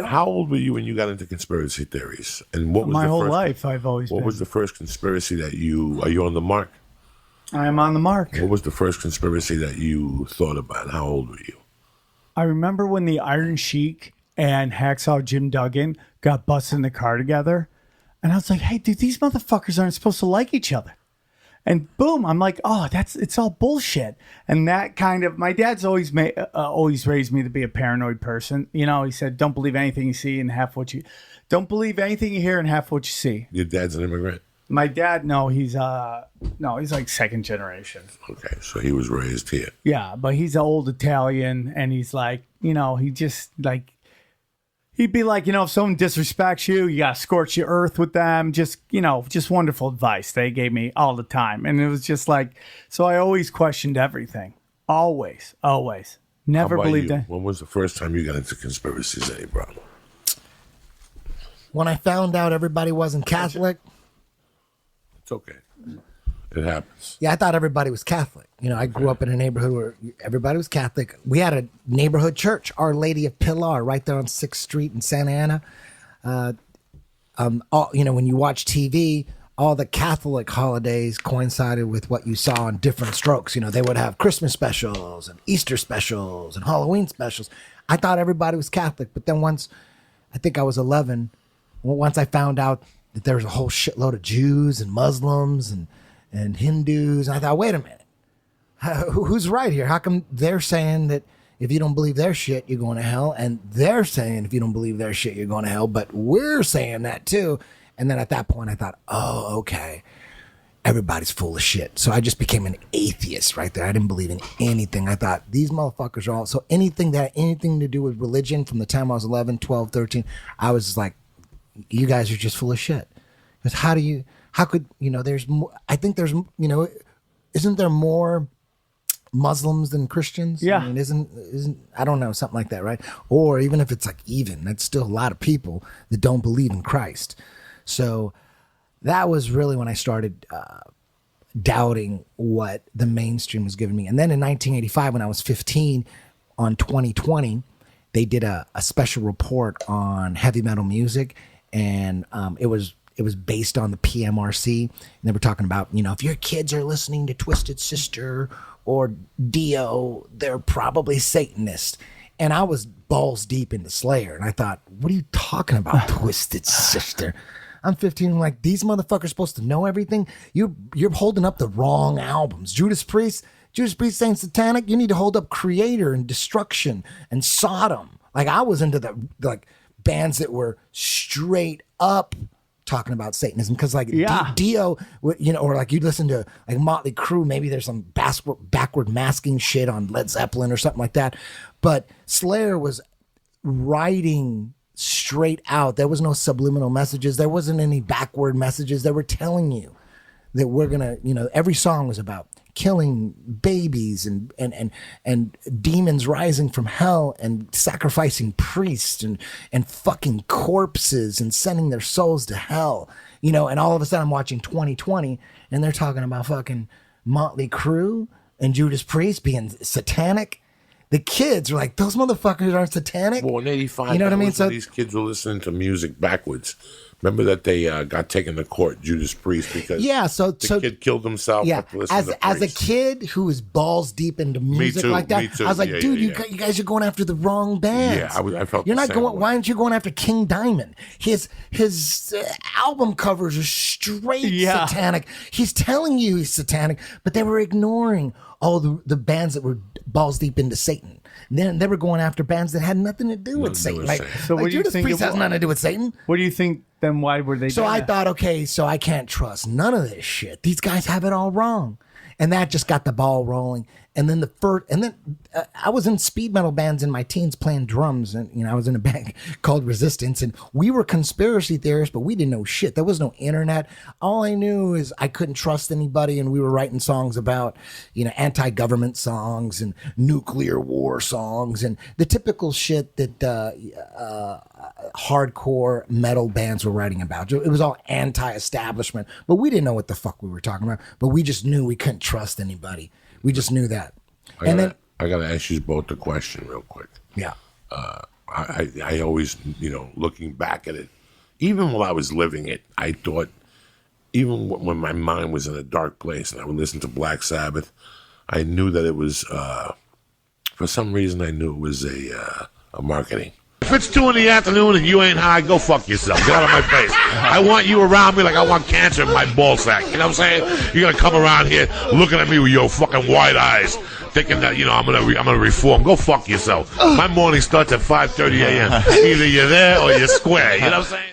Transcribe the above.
How old were you when you got into conspiracy theories? And what was My the whole first, life, I've always What been. was the first conspiracy that you... Are you on the mark? I am on the mark. What was the first conspiracy that you thought about? How old were you? I remember when the Iron Sheik and Hacksaw Jim Duggan got busted in the car together. And I was like, hey, dude, these motherfuckers aren't supposed to like each other. And boom, I'm like, oh, it's all bullshit. And that kind of, my dad's always raised me to be a paranoid person. You know, he said, don't believe anything you see and half what you, don't believe anything you hear and half what you see. Your dad's an immigrant? My dad, he's like second generation. Okay, so he was raised here. Yeah, but he's an old Italian, and he's like, he just like, he'd be like, if someone disrespects you, you got to scorch your earth with them. Just wonderful advice they gave me all the time. And it was just like, so I always questioned everything. Always. Never believed it. When was the first time you got into conspiracies, Eddie Brown? When I found out everybody wasn't Catholic. It's okay. It happens. Yeah, I thought everybody was Catholic. I grew up in a neighborhood where everybody was Catholic. We had a neighborhood church, Our Lady of Pilar, right there on 6th Street in Santa Ana. When you watch TV, all the Catholic holidays coincided with what you saw on different strokes. They would have Christmas specials and Easter specials and Halloween specials. I thought everybody was Catholic, but then once, I think I was 11, once I found out that there was a whole shitload of Jews and Muslims and Hindus, and I thought, wait a minute, who's right here? How come they're saying that if you don't believe their shit, you're going to hell, and they're saying if you don't believe their shit, you're going to hell, but we're saying that too? And then at that point, I thought, oh, okay, everybody's full of shit. So I just became an atheist right there. I didn't believe in anything. I thought, these motherfuckers are all... So anything to do with religion from the time I was 11, 12, 13, I was just like, you guys are just full of shit. Because how could, there's more, I think there's, isn't there more Muslims than Christians? Yeah. I mean, isn't, I don't know, something like that, right? Or even if it's like even, that's still a lot of people that don't believe in Christ. So that was really when I started doubting what the mainstream was giving me. And then in 1985, when I was 15, on 2020, they did a special report on heavy metal music. And it was based on the PMRC, and they were talking about, if your kids are listening to Twisted Sister or Dio, they're probably Satanists. And I was balls deep into Slayer, and I thought, what are you talking about, Twisted Sister? I'm 15, I'm like, these motherfuckers are supposed to know everything? You're holding up the wrong albums. Judas Priest saying satanic? You need to hold up Creator and Destruction and Sodom. Like, I was into the bands that were straight up talking about Satanism, because Dio, or like you'd listen to like Motley Crue, maybe there's some backward masking shit on Led Zeppelin or something like that, but Slayer was writing straight out. There was no subliminal messages. There wasn't any backward messages. They were telling you that we're gonna, every song was about killing babies and demons rising from hell and sacrificing priests and fucking corpses and sending their souls to hell, and all of a sudden I'm watching 2020 and they're talking about fucking Motley Crue and Judas Priest being satanic. The kids are like, those motherfuckers aren't satanic. Well, in 85, you know what I mean? So these kids were listening to music backwards. Remember that they got taken to court, Judas Priest, because the kid killed himself. Yeah, as a kid who was balls deep into music like that, me too. I was like, dude, you guys are going after the wrong bands. Yeah, I felt you're the not same going. way. Why aren't you going after King Diamond? His album covers are straight satanic. He's telling you he's satanic, but they were ignoring all the bands that were balls deep into Satan. And then they were going after bands that had nothing to do with Satan. So what do you Judas think? Priest has nothing to do with Satan. What do you think? Then why were they? So I thought, okay, so I can't trust none of this shit. These guys have it all wrong, and that just got the ball rolling. And then I was in speed metal bands in my teens playing drums, and I was in a band called Resistance, and we were conspiracy theorists, but we didn't know shit. There was no internet. All I knew is I couldn't trust anybody, and we were writing songs about, anti-government songs and nuclear war songs and the typical shit that hardcore metal bands were writing about. It was all anti-establishment, but we didn't know what the fuck we were talking about. But we just knew we couldn't trust anybody. We just knew that. I gotta ask you both a question real quick. Yeah. I always, looking back at it, even while I was living it, I thought, even when my mind was in a dark place and I would listen to Black Sabbath, I knew that it was, for some reason, I knew it was a marketing. If it's 2 PM and you ain't high, go fuck yourself. Get out of my face. I want you around me like I want cancer in my ball sack. You know what I'm saying? You're gonna come around here looking at me with your fucking wide eyes, thinking that I'm gonna reform. Go fuck yourself. My morning starts at 5:30 a.m. Either you're there or you're square. You know what I'm saying?